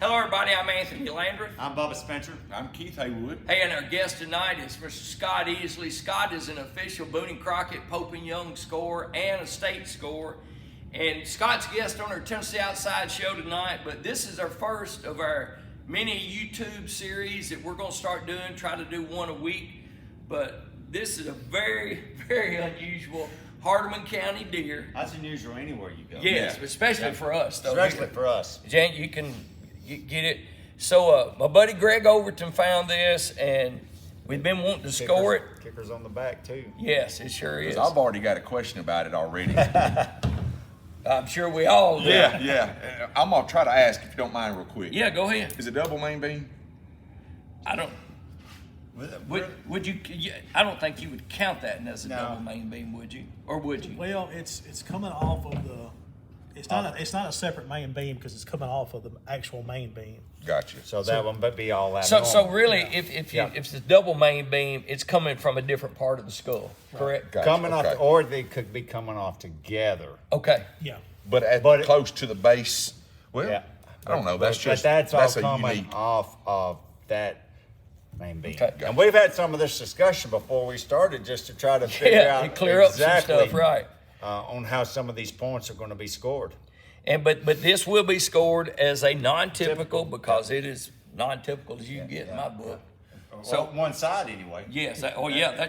Hello, everybody. I'm Anthony Landry. I'm Bubba Spencer. I'm Keith Haywood. Hey, and our guest tonight is Mr. Scott Easley. Scott is an official Boone Crockett, Pope and Young scorer and a state scorer. And Scott's guest on our Tennessee Outside show tonight, but this is our first of our mini YouTube series that we're going to start doing, try to do one a week. But this is a very, very unusual Hardeman County deer. That's unusual anywhere you go. Yes, Yeah. especially for us, though. Especially for us. Jan, you can get it. So my buddy Greg Overton found this, and we've been wanting to score it. Kickers on the back, too. Yes, it sure is. I've already got a question about it already. I'm sure we all do. Yeah. I'm going to try to ask if you don't mind real quick. Yeah, go ahead. Is it double main beam? I don't. Would you? I don't think you would count that as a No. double main beam, would you? Or would you? Well, it's coming off of the. It's not a separate main beam because it's coming off of the actual main beam. Gotcha. So that one would be all that. So really, if it's a double main beam, it's coming from a different part of the skull, correct? Gotcha. coming Okay. off, or they could be coming off together. Okay. Yeah. But close to the base. Well, Yeah. I don't know. That's But that's all a coming unique. off of that main beam. Okay. And we've had some of this discussion before we started, just to try to figure out and clear up some exactly stuff, right? On how some of these points are going to be scored. And but this will be scored as a non-typical because it is non-typical as you can get in my book. So one side anyway. Yes. That's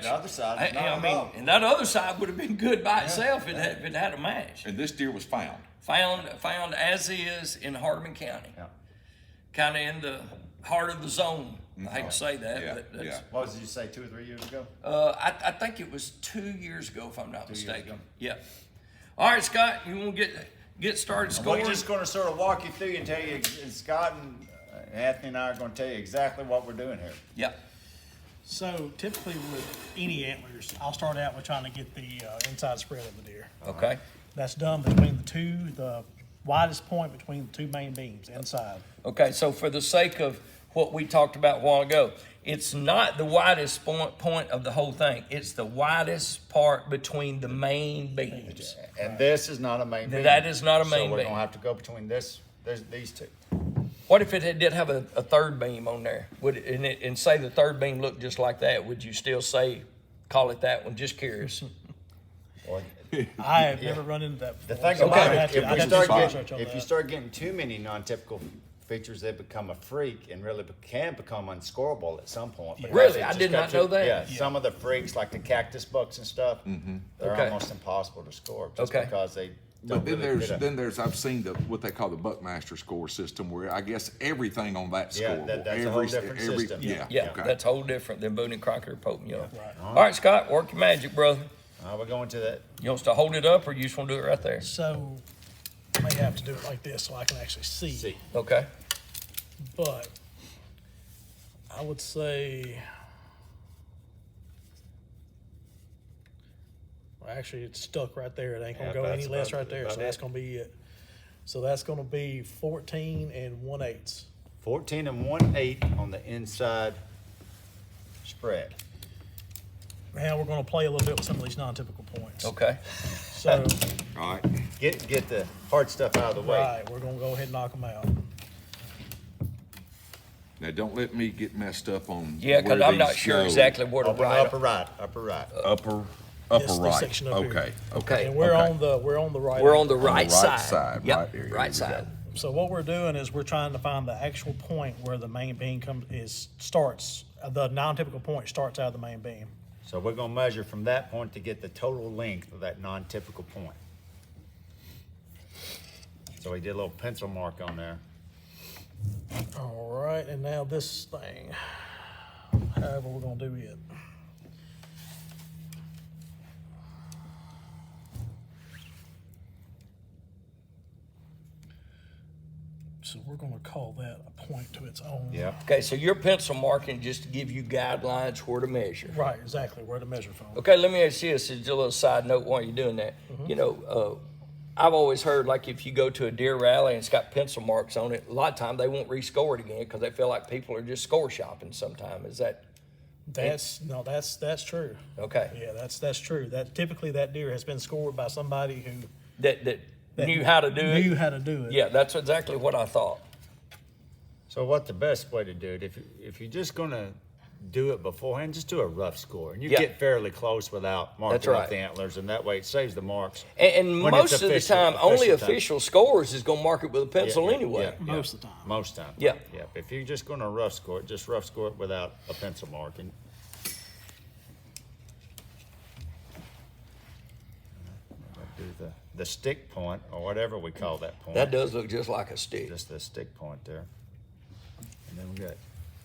the other side is not I mean, involved. and that other side would have been good by itself if it had a match. And this deer was found. Found as is in Hardeman County, Yeah. kind of in the heart of the zone. I hate to say that, Yeah, but that's, yeah. What did you say, 2 or 3 years ago? I think it was 2 years ago, if I'm not 2 years mistaken. ago. Yeah. All right, Scott, you want to get started scoring? We're just going to sort of walk you through and tell you, and Scott and Anthony and I are going to tell you exactly what we're doing here. Yeah. So typically with any antlers, I'll start out with trying to get the inside spread of the deer. Okay. That's done between the widest point between the two main beams inside. Okay. So for the sake of what we talked about a while ago, it's not the widest point of the whole thing. It's the widest part between the main beams. And this is not a main beam. That is not a main So we're beam. going to have to go between these two. What if it did have a third beam on there? And say the third beam looked just like that? Would you still call it that one? Just curious. Well, I have never run into that the before. thing So about I'd it, have to- if I'd you have to do some start research on if you that. start getting too many non-typical features, they become a freak and really can become unscorable at some point. because Really? they I just did got not know that. Yeah, some of the freaks like the cactus bucks and stuff, they're Okay. almost impossible to score just Okay. because they. But don't really fit a- there's I've seen what they call the Buckmaster score system, where I guess everything on that Yeah, score. that's a whole different system. Yeah. Yeah, Okay. that's whole different than Boone and Crockett or Pope and Young. Right. All right, Scott, work your magic, brother. We're going to that. You want us to hold it up, or you just want to do it right there? So I may have to do it like this so I can actually see. Okay. But I would say, well, actually, it's stuck right there. It ain't gonna Yeah, go that's any less about- right there. about So that's it. gonna be it. So that's gonna be 14 1/8. 14 1/8 on the inside spread. Now we're gonna play a little bit with some of these non-typical points. Okay. So, All right. Get the hard stuff out of the way. right, we're gonna go ahead and knock them out. Now don't let me get messed up on. Yeah, because where I'm not these sure go. exactly where to Upper write. right, upper right. Upper This right. section up here. Okay. Okay. And we're okay. on the right. We're on the the right right side. side, Yep, right there. right Here we side. go. So what we're doing is we're trying to find the actual point where the main beam starts. The non-typical point starts out of the main beam. So we're gonna measure from that point to get the total length of that non-typical point. So we did a little pencil mark on there. All right, and now this thing, however we're gonna do it. So we're gonna call that a point to its own. Yeah. Okay, so your pencil marking just to give you guidelines where to measure. Right, exactly, where to measure from. Okay, let me ask you this, as a little side note while you're doing that. You know, I've always heard, like, if you go to a deer rally and it's got pencil marks on it, a lot of times they won't rescore it again because they feel like people are just score shopping sometime. Is that That's true. okay? Yeah, that's true. That typically that deer has been scored by somebody who That knew how to do it? knew how to do it. Yeah, that's exactly what I thought. So what the best way to do it, if you're just gonna do it beforehand, just do a rough score. And you Yeah. get fairly close without marking That's right. off the antlers, and that way it saves the marks. And when most it's of the official- time, only official time. official scores is going to mark it with a pencil Yeah, anyway. yeah, Most of the time. Most time. Yeah. Yeah. If you're just gonna rough score it, just rough score it without a pencil marking. Do the stick point, or whatever we call that point. That does look just like a stick. Just the stick point there. And then we got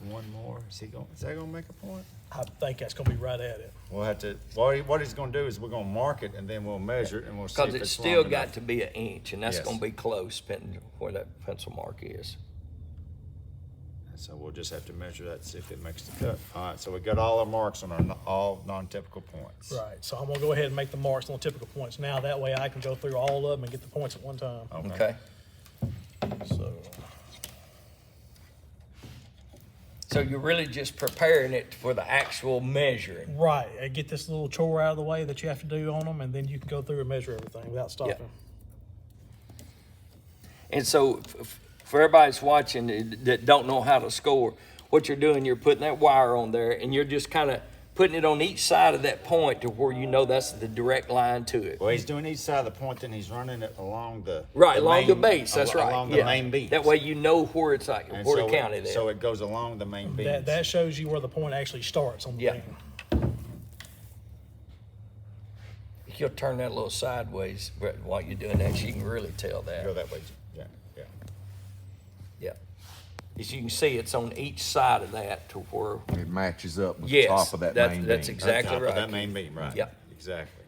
one more. Is that gonna make a point? I think that's gonna be right at it. We'll have to, what he's gonna do is we're gonna mark it, and then we'll measure it, and we'll see Because if it's it's still long got enough. to be an inch, and that's Yes. going to be close, depending where that pencil mark is. So we'll just have to measure that, see if it makes the cut. All right, so we got all our marks on our all non-typical points. Right, so I'm gonna go ahead and make the marks on typical points now. That way I can go through all of them and get the points at one time. Okay. So, So you're really just preparing it for the actual measuring. right, get this little chore out of the way that you have to do on them, and then you can go through and measure everything without stopping. And so for everybody that's watching that don't know how to score, what you're doing, you're putting that wire on there, and you're just kind of putting it on each side of that point to where you know that's the direct line to it. Well, he's doing each side of the point, then he's running it along the Right, the along the main- base, that's right. Along Yeah. the main beams. That way you know where it's like, And where so to count it at. So it goes along the main beams. That shows you where the point actually starts on the Yeah. beam. If you'll turn that a little sideways while you're doing that, so you can really tell Go that. that way, yeah, yeah. Yeah. As you can see, it's on each side of that to where, It matches up with Yes, the top of that that's- main that's beam. exactly Top of right. that main beam, right. Yep. Exactly.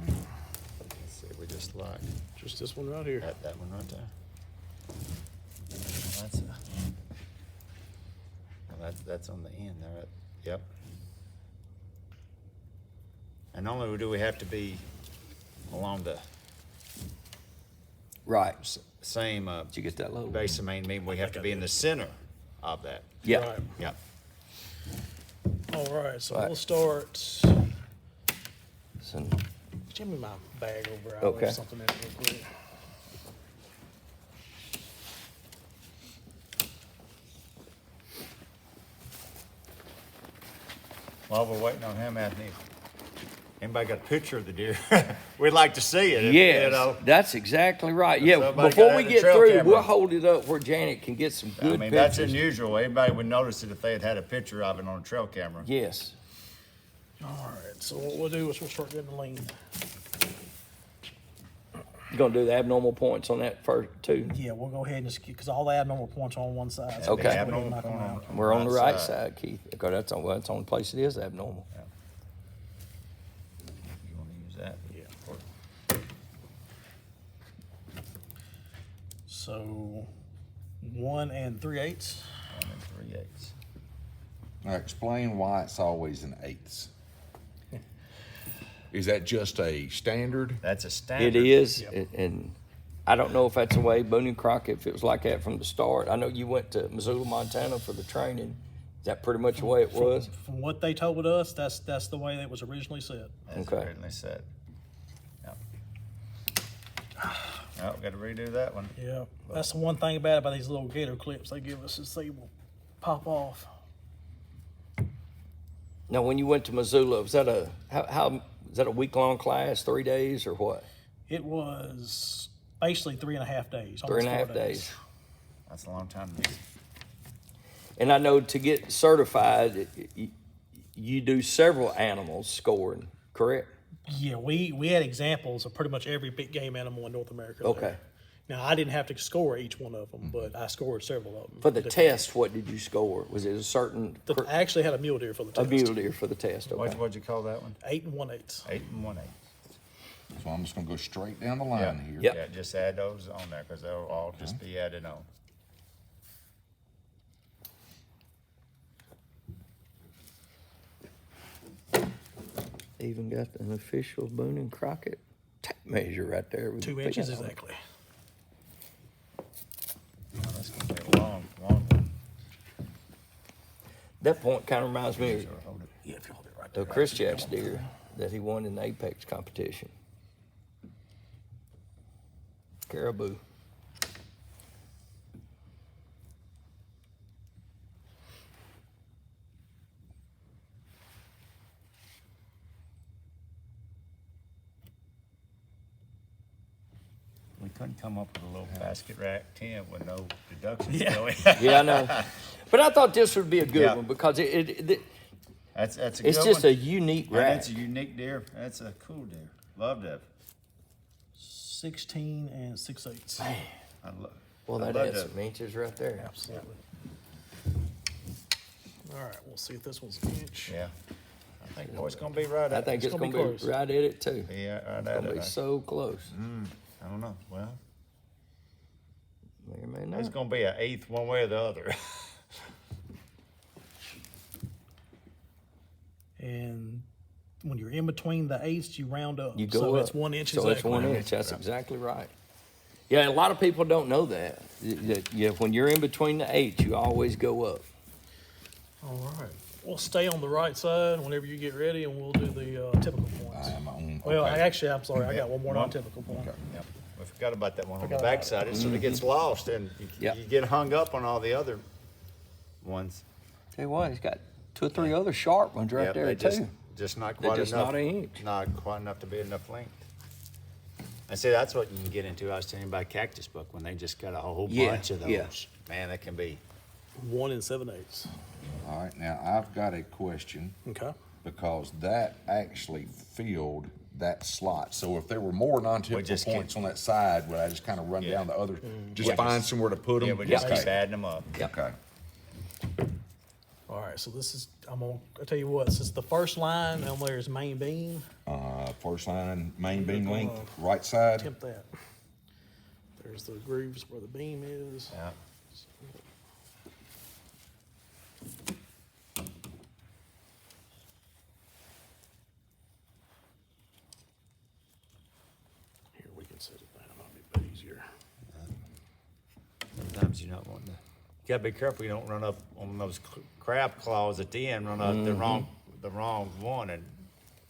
Let's see, we just like Just this one right here. that one right there. That's that's on the end there. Yep. And not only do we have to be along the right. same Did you get that low? base of main beam, we have to be in the center of that. Yeah. Right. Yep. All right, so Right. we'll start. So, Give me my bag over. I'll Okay. leave something in it real quick. While we're waiting on him, Anthony, anybody got a picture of the deer? We'd like to see it. yes, You know. that's exactly right. Yeah, Somebody before got we a get trail through, camera. we'll hold it up where Janet can get some good I mean, pictures. that's unusual. Anybody would notice it if they had a picture of it on a trail camera. Yes. All right, so what we'll do is we'll start getting the lean. You gonna do the abnormal points on that first too? Yeah, we'll go ahead and just because all the abnormal points are on one side. Okay. we'll Abnormal knock them point out. on- We're on the right side. side, Keith. Because that's on the only place it is abnormal. You want to use that? Yeah. So 1 3/8. 1 3/8. Now explain why it's always an eighths. Is that just a standard? That's a standard. It is, Yep. and I don't know if that's the way Boone and Crockett, if it was like that from the start. I know you went to Missoula, Montana for the training. Is that pretty much the way it was? From what they told us, that's the way it was originally said. That's Okay. originally said. Yep. Oh, got to redo that one. Yeah, that's the one thing about these little gator clips they give us is they will pop off. Now, when you went to Missoula, was that how is that a week-long class, 3 days, or what? It was basically 3.5 days. Three and a almost half 4 days. That's a long time to be. And I know to get certified, you do several animals scoring, correct? Yeah, we had examples of pretty much every big game animal in North America. there. Okay. Now I didn't have to score each one of them, but I scored several of them. For the test, what did you score? Was it a certain I actually had a mule deer for the a test. mule deer for the test? Okay. What'd you call that one? 8 1/8. 8 1/8. So I'm just gonna go straight down the line Yeah. here. Yep. Yeah, just add those on there because they'll all just be added on. Even got an official Boone and Crockett tape measure right there. with 2 the inches thing on it. exactly. That's That point kind of reminds me of Yeah, if you hold it right the there. Chris Jack's deer that he won in the Apex competition. Caribou. We couldn't come up with a little basket rack tent with no deductions Yeah. going. Yeah, I know. But I thought this would be a good Yeah. one because That's a good it's just one. a unique And rack. it's a unique deer. That's a cool deer. Love that. 16 and 6/8. I love. Well, I that love adds that. some inches right there. Absolutely. All right, we'll see if this one's an inch. Yeah. I think boy, it's gonna be right. I at think it. it's gonna going be to be close. right at it, too. Yeah, right It's at going to be it. so close. I don't know. Well, May or may it's not. gonna be an eighth one way or the other. And when you're in between the eighths, you round up. You go so up. it's 1 inch So exactly. it's 1 inch. That's exactly right. Yeah, a lot of people don't know that. Yeah, when you're in between the eights, you always go up. All right. We'll stay on the right side whenever you get ready, and we'll do the typical points. I am on. Well, okay. actually, I'm sorry. I got one more One. non-typical point. Okay. Yep. We forgot about that one on the Forgot about backside. It's so it gets lost and Yep. you get hung up on all the other ones. Tell you what, he's got 2 or 3 other sharp ones right Yep, there, they too. just not They're quite just enough. not an inch. Not quite enough to be enough length. And see, that's what you can get into. I was telling you about Cactus Buck when they just got a whole Yeah, bunch of those. yeah. Man, that can be. 1 and 7/8. All right, now I've got a question Okay. because that actually filled that slot. So if there were more non-typical just points keep- on that side, would I just kind of run Yeah. down the other, just Yeah. find somewhere to put them? Yeah, we just Okay. keep adding them up. Yep. Okay. All right. So this is. I'll tell you what. Since the first line down there is main beam, First line, main beam length, right side. attempt that. There's the grooves where the beam is. Yeah. Here we can set it down. It'll be easier. Sometimes you don't want to. You gotta be careful you don't run up on those crab claws at the end, run up the wrong one and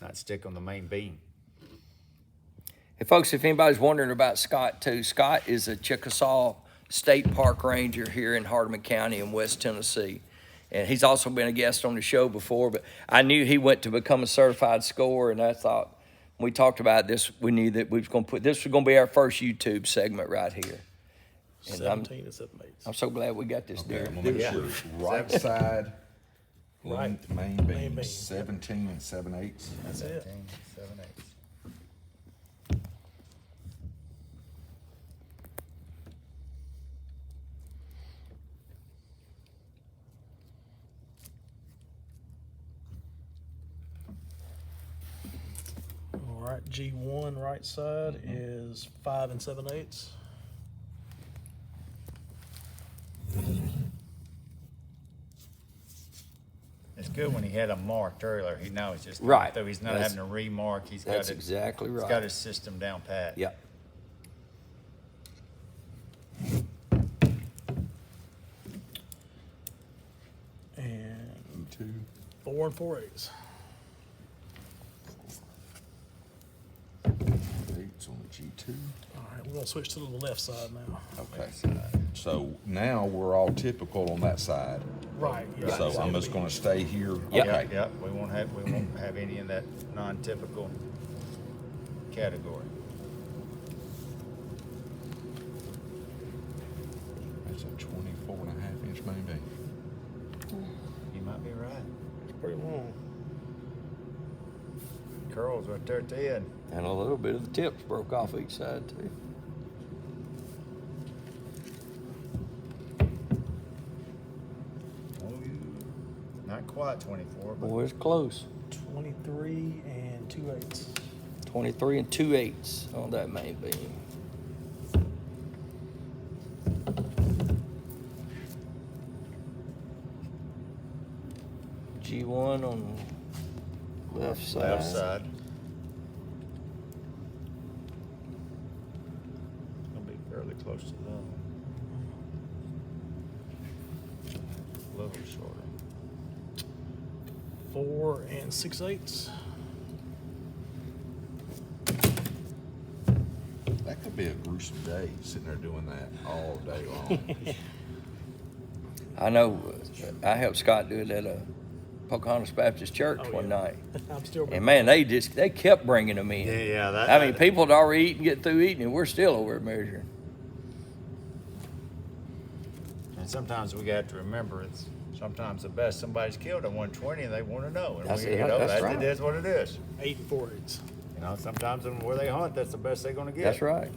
not stick on the main beam. Hey, folks, if anybody's wondering about Scott, too, Scott is a Chickasaw State Park Ranger here in Hardeman County in West Tennessee. And he's also been a guest on the show before, but I knew he went to become a certified scorer, and I thought when we talked about this, we knew that we was going to put, this was going to be our first YouTube segment right here. And 17 and 7/8. I'm so glad we got this Okay, deer. I'm gonna make Yeah. sure. Right side, Right. length, main Main beam, beam. 17 and 7/8. That's it. 7/8. All right. G1 right side is 5 and 7/8. It's good when he had them marked earlier. He knows just Right. though he's not That's- having to remark. He's got That's it. exactly He's right. got his system down pat. Yep. And 2. 4 and 4/8. 8's on the G2. All right. We're going to switch to the left side now. Okay. So now we're all typical on that side. Right. Yeah. So I'm just gonna stay here. Yep. Okay. Yep. We won't have any in that non-typical category. That's a 24.5 inch main beam. You might be right. It's pretty long. Curls right there at the end. And a little bit of the tips broke off each side, too. Not quite 24, but Boy, it's close. 23 and 2/8. 23 and 2/8 on that main beam. G1 on the left side. left side. It's gonna be fairly close to the other one. A little shorter. 4 6/8. That could be a gruesome day, sitting there doing that all day long. I know. I helped Scott do it at a Pocahontas Baptist Church Oh, one yeah. night, I'm still. and man, they kept bringing them in. Yeah. I mean, people had already eaten, get through eating, and we're still over measuring. And sometimes we got to remember it's sometimes the best somebody's killed at 120 and they want to know. And That's we, it. you know, That's that right. it is what it is. 8 4/8. You know, sometimes where they hunt, that's the best they're going to get. That's right.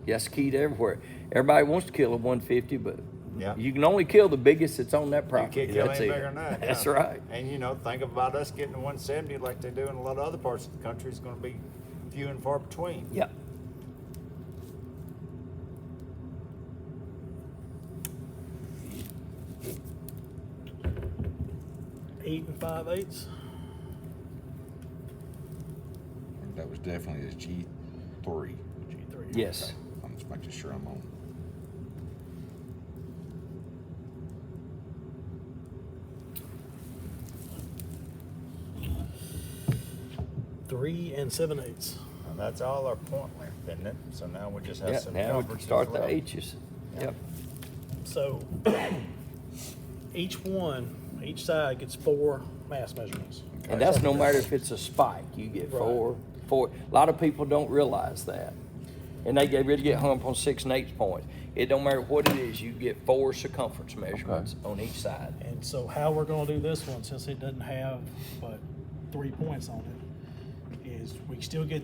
That's key to everywhere. Everybody wants to kill a 150, but Yeah. you can only kill the biggest that's on that You property. can't kill That's any it. bigger than that. That's yeah. right. And you know, think about us getting to 170 like they do in a lot of other parts of the country. It's going to be few and far between. Yeah. Eight 5/8. That was definitely a G3. G3. Yes. Okay. I'm just making sure I'm on. 3 7/8. And that's all our point length, isn't it? So now we just have Yeah. some Now we can comforts start as well. the H's. Yep. So each side gets 4 mass measurements. And that's no matter if it's a spike, you get Right. four. A lot of people don't realize that. And they really get hung up on 6 and 8 points. It don't matter what it is, you get 4 circumference measurements on each side. And so how we're gonna do this one, since it doesn't have but 3 points on it, is we still get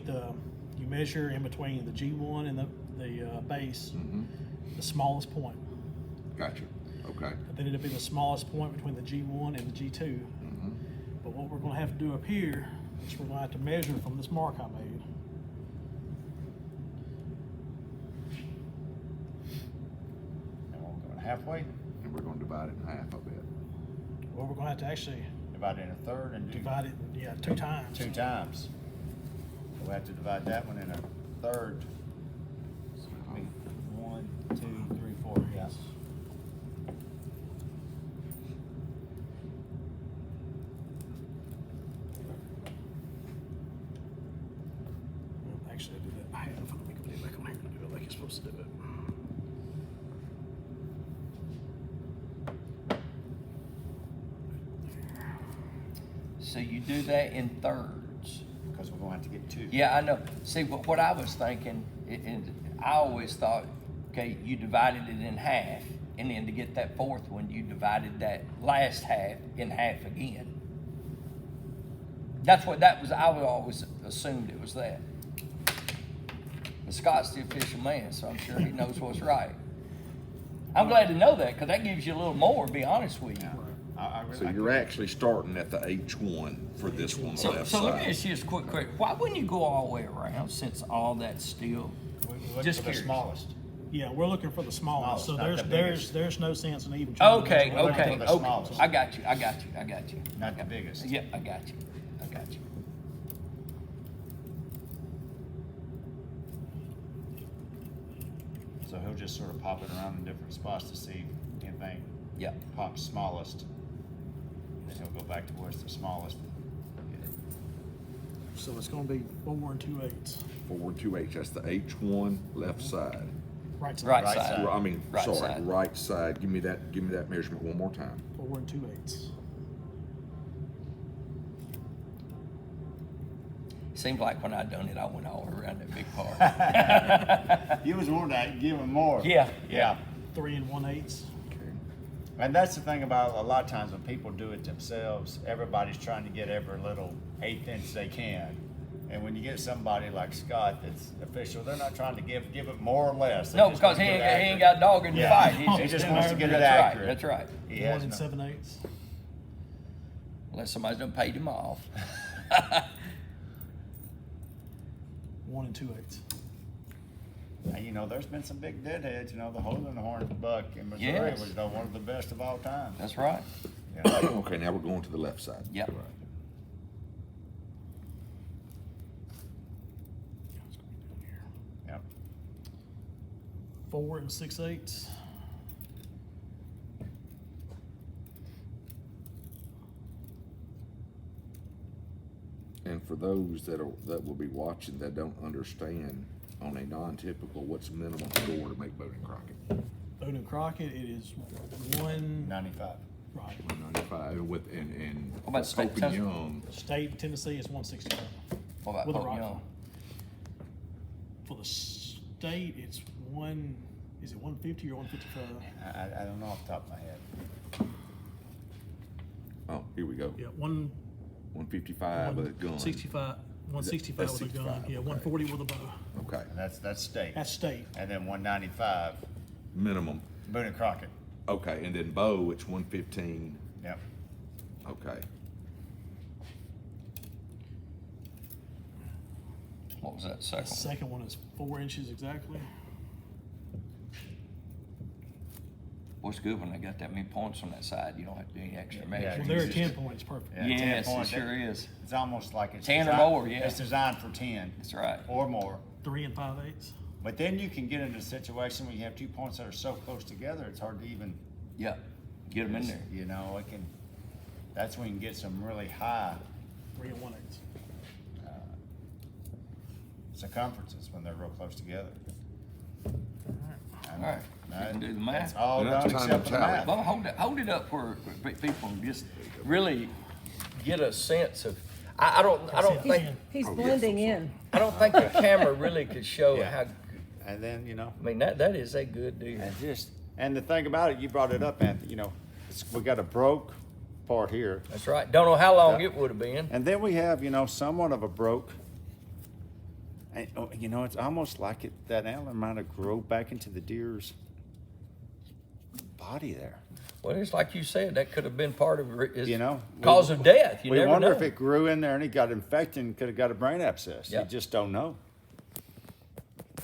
you measure in between the G1 and the base, the smallest point. Gotcha. Okay. And then it'll be the smallest point between the G1 and the G2. But what we're gonna have to do up here is we're gonna have to measure from this mark I made. And we're going halfway, And we're going to divide it in half, I bet. Well, we're gonna have to actually divide it in a third and do divide it, 2 times. 2 times. So we have to divide that one in a third. So it'll be 1, 2, 3, 4. Yes. Actually, I did that. I had it. Let me put it back on here and do it like you're supposed to do it. So you do that in thirds. Because we're going to have to get 2. Yeah, I know. See, but what I was thinking, and I always thought, okay, you divided it in half, and then to get that fourth one, you divided that last half in half again. That's what that was. I would always assumed it was that. And Scott's the official man, so I'm sure he knows what's right. I'm glad to know that, because that gives you a little more, to be honest with you. So you're actually starting at the H1 for this one on the So, left so let me side. ask you just a quick question. Why wouldn't you go all the way around, since all that's still... We're Just for the curious. smallest. Yeah, we're looking for the smallest. So Smallest, not there's the there's no sense in even. Okay, We're looking okay, for the okay. smallest. I got you. Not the biggest. Yeah, I got you. So he'll just sort of pop it around in different spots to see if anything Yeah. pops smallest. Then he'll go back to where it's the smallest. So it's going to be 4 2/8. 4 2H, that's the H1 left side. Right side. Right Right side. side. I mean, Right sorry, side. right side. Give me that measurement one more time. 4 2/8. Seemed like when I done it, I went all around that big part. You was wanting to give him more. Yeah. Yeah. 3 1/8. Okay. And that's the thing about a lot of times when people do it themselves, everybody's trying to get every little 1/8 inch they can. And when you get somebody like Scott that's official, they're not trying to give it more or less. They No, just because wanna he get it ain't accurate. got a dog in the Yeah. fight. He just in wants there. to get it That's accurate. Right, that's right. He 1 has no- 7/8. Unless somebody's done paid him off. 1 2/8. And you know, there's been some big deadheads. You know, the hole in the horn buck in Missouri Yes. was one of the best of all time. That's right. Yeah. Okay, now we're going to the left side. Yep. Yep. 4 6/8. those that will be watching that don't understand, on a non-typical, what's the minimum score to make Boone and Crockett? Boone and Crockett, it is 195. 95. Right. 195 with and What about state Pope and Young. State Tennessee is 165 What about with a Pope and rifle. Young? For the state, it's one. Is it 150 or 155? I don't know off the top of my head. Oh, here we go. Yeah, 155 with a gun. 165. 165 That's with a gun. 65, Yeah, okay. 140 with a bow. Okay. And that's state. That's state. And then 195, Minimum. Boone and Crockett. Okay, and then bow, it's 115. Yep. Okay. What was that The second one? second one is 4 inches exactly. What's good when they got that many points on that side? You don't have to do any extra Yeah, measuring. Well, there are just- 10 points. Perfect. Yeah, Yes, 10 it points. sure is. It's almost like it's 10 or designed- more, yeah. It's designed for 10 That's right. or more. 3 5/8. But then you can get into a situation where you have 2 points that are so close together, it's hard to even, Yeah, get them in there. you know, that's when you can get some really high 3 1/8. circumferences when they're real close together. All right, you can do the math. It's all Well, done that's time except to for the tally. math. Well, hold it up for people just really get a sense of. I don't think He's blending in. the camera really could show Yeah. how. And then, you know, I mean that is a good deal. and the thing about it, you brought it up, Anthony, you know, we got a broke part here. That's right. Don't know how long Yeah. it would have been. And then we have, you know, somewhat of a broke. And, you know, it's almost like that antler might have grown back into the deer's body there. Well, it's like you said, that could have been part of his You know, cause of death. You we never wonder know. if it grew in there and he got infected and could have got a brain abscess. Yeah. You just don't know.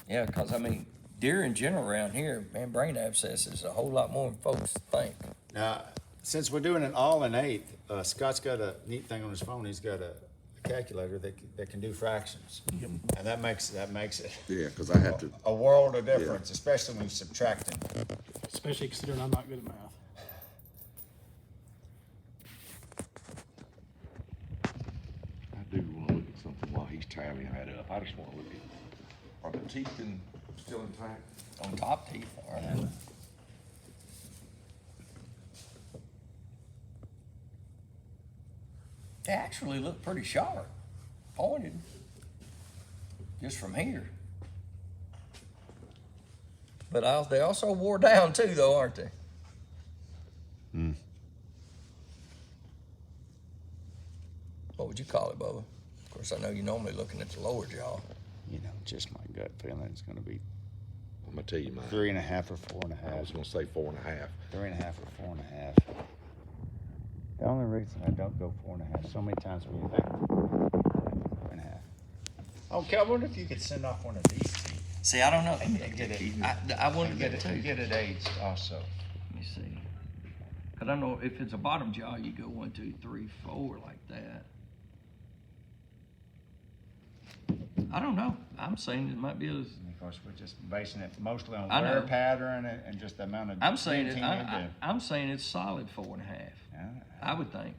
Yeah, because I mean, deer in general around here, man, brain abscess is a whole lot more than folks think. Now, since we're doing it all in eighth, Scott's got a neat thing on his phone. He's got a calculator that can do fractions, and that makes it Yeah, because I have to. a world of difference, especially when you're subtracting. Especially considering I'm not good at math. I do want to look at something while he's tallying that up. I just want to look at. Are the teeth still intact? On top teeth, all right. They actually look pretty sharp, pointed, just from here. But they also wore down too, though, aren't they? What would you call it, Bubba? Of course, I know you're normally looking at the lower jaw. You know, just my gut feeling it's going to be I'm gonna tell you mine. 3.5 or 4.5. I was gonna say 4.5. 3.5 or 4.5. The only reason I don't go 4.5, so many times when you think 4.5. Okay, I wonder if you could send off one of these teeth. See, I don't know. And get it. I wonder that too. Get it aged also. Let me see. Cause I know if it's a bottom jaw, you go 1, 2, 3, 4 like that. I don't know. I'm saying it might be a. And of course, we're just basing it mostly on I wear know. pattern and just the amount of. I'm saying it. denting I'm saying it's solid 4.5. Yeah. I would think,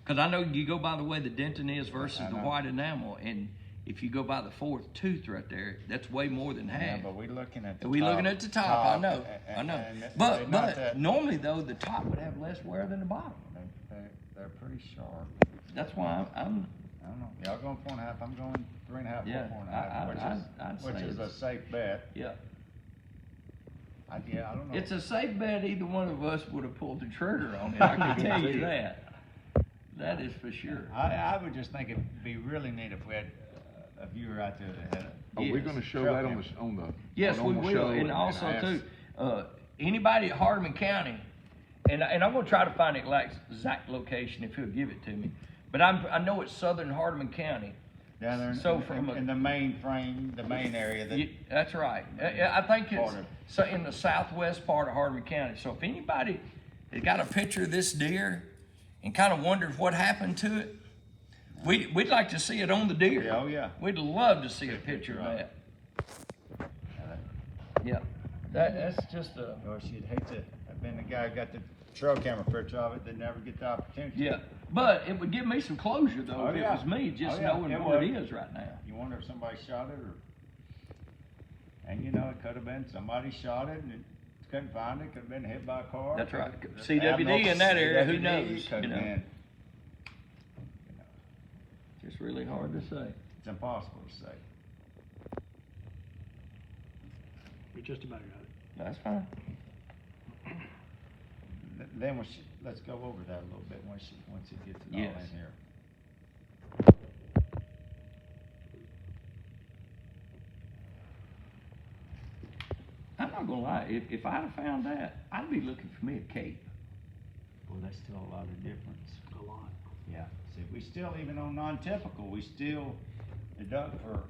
because I know you go by the way the dentin is versus I the know. white enamel, and if you go by the 4th tooth right there, that's way more than Yeah, half. but we're looking at the We top. looking at the top. I know. I know. and they're But not that- normally though, the top would have less wear than the bottom. They're pretty sharp. That's why I'm I don't know. Y'all going 4.5. I'm going 3.5, Yeah, 4.5, I'd which say is a it's- safe bet. yeah. I don't know. It's a safe bet either one of us would have pulled the trigger on it. I can tell you that. That is for sure. I would just think it'd be really neat if we had a viewer out there that had Are we Yes. gonna show Trail that camera. on the? Yes, on we the will, show and also ask- too, anybody at Hardeman County, and I'm gonna try to find the exact location if he'll give it to me. But I know it's southern Hardeman County. down there So from in the main frame, the main area that. That's right. I think it's Part of- so in the southwest part of Hardeman County. So if anybody has got a picture of this deer and kind of wonders what happened to it, we'd like to see it on the deer. Yeah, oh, yeah. We'd love to see a picture of that. Yeah, that's just a. Of course, you'd hate to have been the guy who got the trail camera picture of it, that never get the opportunity. Yeah, But it would give me some closure though Oh, if yeah. it was me, just Oh, yeah, knowing it where it would. is right now. You wonder if somebody shot it, or, and you know, it could have been somebody shot it and it couldn't find it, could have been hit by a car. That's right. Could've- CWD in that area, who CWD, knows, could've you know. been, It's really hard to say. it's impossible to say. We just about got it. That's fine. Then let's go over that a little bit once it gets it all Yes. in here. I'm not gonna lie, if I'd have found that, I'd be looking for me a cape. Well, that's still a lot of difference. A lot. Yeah. See, we still, even on non-typical, we still deduct for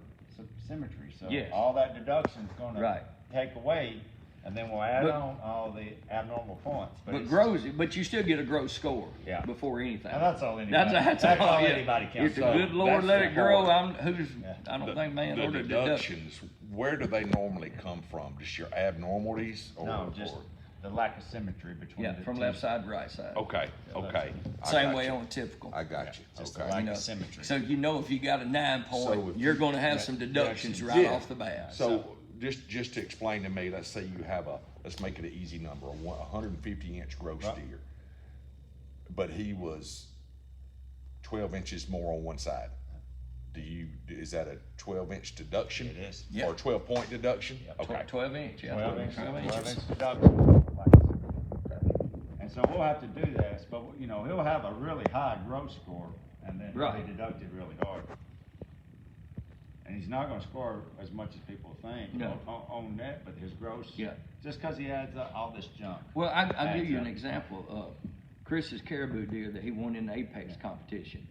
symmetry. So Yes. all that deduction's gonna Right. take away, and then we'll add But- on all the abnormal points. But it's- but you still get a gross score. Yeah. Before anything. And that's all anybody. That's That's all yeah. anybody counts. If the So good Lord that's let the it grow, hard- I don't The- think man the ordered deduction. deductions, where do they normally come from? Just your abnormalities? No, just the lack of symmetry between Yeah, the from two. left side to right side. Okay, okay. I Same got way you. on typical. I got you, Just the okay. lack You know, of symmetry. So you know if you got a 9 point, So if you're you- gonna have yeah, some deductions deductions. right Yeah. off the bat. So just to explain to me, let's say you have let's make it an easy number, a 150-inch gross Right. deer. But he was 12 inches more on one side. Is that a 12-inch deduction? It is. Yeah. Or a 12-point deduction? Yeah. Okay. 12 inch, yeah. 12 inches. 12 inches. deduction. And so we'll have to do this, but you know, he'll have a really high gross score, and then he'll Right. be deducted really hard. And he's not gonna score as much as people think No. on that, but his gross, Yeah. just cause he adds all this junk. Well, I'll give you an Adds up. example of Chris's caribou deer that he won in the Apex competition.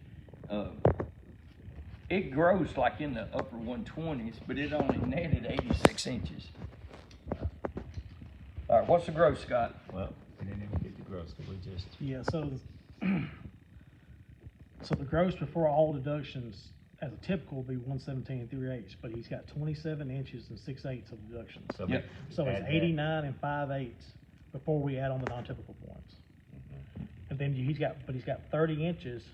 It grows like in the upper 120s, but it only netted 86 inches. All right, what's the gross, Scott? Well, we didn't even get the gross, we just. Yeah, so, so the gross before all deductions as a typical would be 117 and 3/8, but he's got 27 inches and 6/8 of deductions. So Yep. So it's add that. 89 and 5/8 before we add on the non-typical points. And then he's got 30 inches,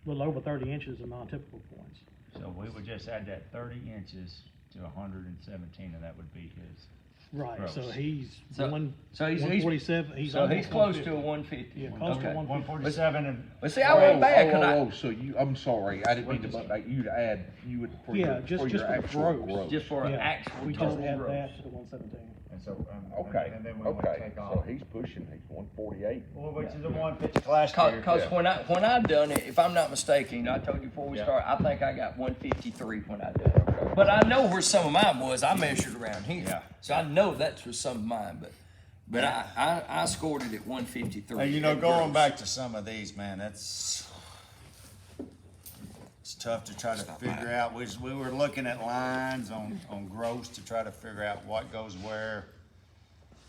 a little over 30 inches of non-typical points. So we would just add that 30 inches to 117, and that would be his. Right, so Gross. he's So- one, so he's- 147, he's So he's almost close to 150. a 150. Yeah, close to Okay. 147 and. But see, I went back and Oh, so I'm sorry, I didn't mean to, What'd but you would, for Yeah, your, just for for your the actual gross. gross. just for an Yeah, actual we just total add gross. that to the 117. And so, Okay, and then we want to okay, take so off. he's 148. Well, which is a 150 class deer. Cause when I done it, if I'm not mistaken, I told you before we Yeah. started, I think I got 153 when I did it. But I know where some of mine was. I measured around here, Yeah. so I know that's where some of mine. But I scored it at 153. Hey, you know, at going gross. back to some of these, man, it's tough to try to figure out. We were looking at lines on gross to try to figure out what goes where.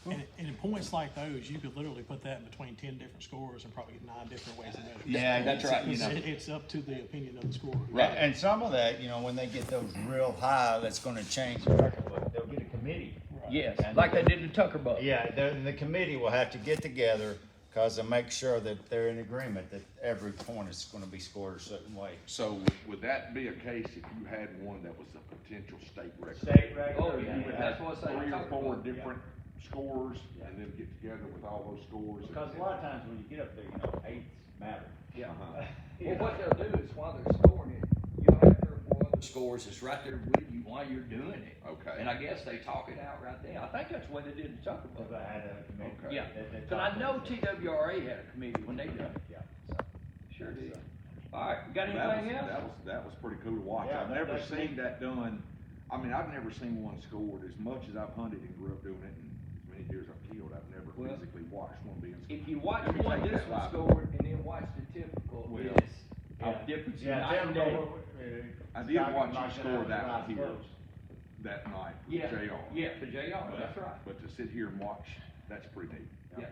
And in points like those, you could literally put that in between 10 different scores and probably get 9 different ways to measure. Yeah, that's right. You know, It's up to the opinion of the scorer. Right. And some of that, you know, when they get those real high, that's going to change the record book. They'll get a committee. Yes, And- like they did the Tucker buck. Yeah, the committee will have to get together because to make sure that they're in agreement that every point is going to be scored a certain way. So would that be a case if you had one that was a potential state record? State record. Oh, yeah, you would that's have- what I say. 3 or Tucker 4 buck. different scores and then get together with all those scores? Because a lot of times when you get up there, you know, eights matter. Yeah. Uh-huh. Well, what they'll do is while they're scoring it, you'll have 3 or 4 other scores that's right there with you while you're doing it. Okay. And I guess they talk it out right there. I think that's the way they did the Tucker buck. Because I had a committee. Okay. Yeah, They but I talked know about it. TWRA had a committee when they done it. Yeah. So. Sure did. All right, you got That was, anything else? that was pretty cool to watch. Yeah, I've never that's seen neat. that done. I mean, I've never seen one scored as much as I've hunted and grew up doing it, and as many deers I've killed, I've never Well, physically watched one being scored. If you watch Let me one, take this that one live. scored, and then watch the typical, Well, it's a difference in Yeah, night and day. I did watch you score that one here that night with Yeah, JR. yeah, for JR, that's right. But to sit here and watch, that's pretty neat. Yeah.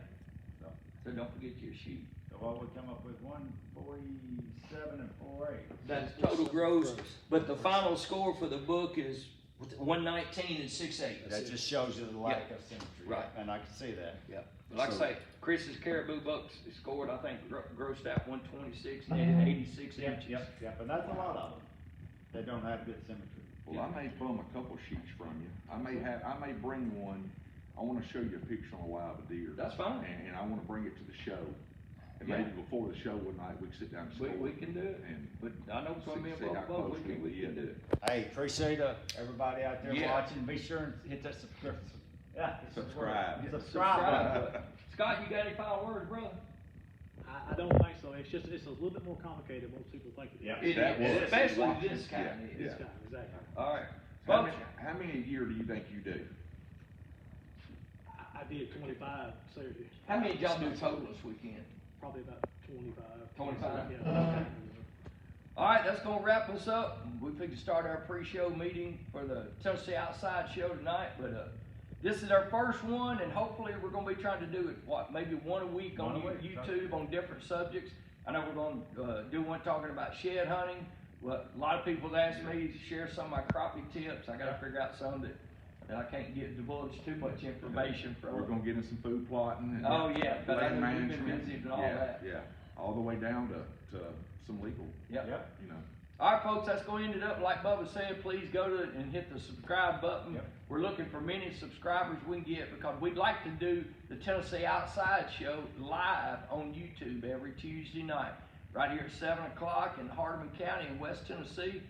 So don't forget your sheet. So what we come up with 147 and 48. That's total gross, but the final score for the book is 119 and 6/8. That just shows you the lack of symmetry. Right. And I can see that. Yeah. Like I So- say, Chris's caribou bucks scored, I think, grossed out 126, netted 86 inches. Yep, and that's a lot of them. They don't have good symmetry. Well, I may bum a couple sheets from you. I may bring one. I wanna show you a picture on a live deer. That's fine. And I wanna bring it to the show. And Yeah. maybe before the show one night, we can sit down and score. We can do it. And But I know between me and see how both, close we we can do get. it. Hey, appreciate everybody out there Yeah. watching. Be sure and hit that subscribe. Yeah, Subscribe. Subscribe. Scott, you got any final words, brother? I don't think so. It's a little bit more complicated than most people think it is. Yeah. It That is, was- especially watching, this kind yeah, is. This guy, exactly. All right. How Folks, many a year do you think you do? I did 25 Saturday. how many did y'all do total this weekend? Probably about 25. 25? Yeah. All right, that's gonna wrap us up. We figured to start our pre-show meeting for the Tennessee Outside show tonight, but this is our first one, and hopefully we're gonna be trying to do it, maybe one a week on One a week, YouTube on different subjects. I know we're gonna do one talking about shed hunting. Well, a lot of people have asked me to share some of my crappie tips. I gotta figure out some that I can't divulge too much information from. We're gonna get in some food plotting and. Oh, yeah, because I land know you've been management. busy and all Yeah, that. Yeah, all the way down to some legal, Yep. you know. All right, folks, that's going to end it up. Like Bubba said, please go to it and hit the subscribe button. Yep. We're looking for many subscribers we can get because we'd like to do the Tennessee Outside show live on YouTube every Tuesday night, right here at 7 o'clock in Hardeman County in West Tennessee.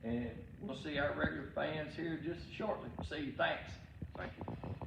And we'll see our regular fans here just shortly. See you. Thanks. Thank you.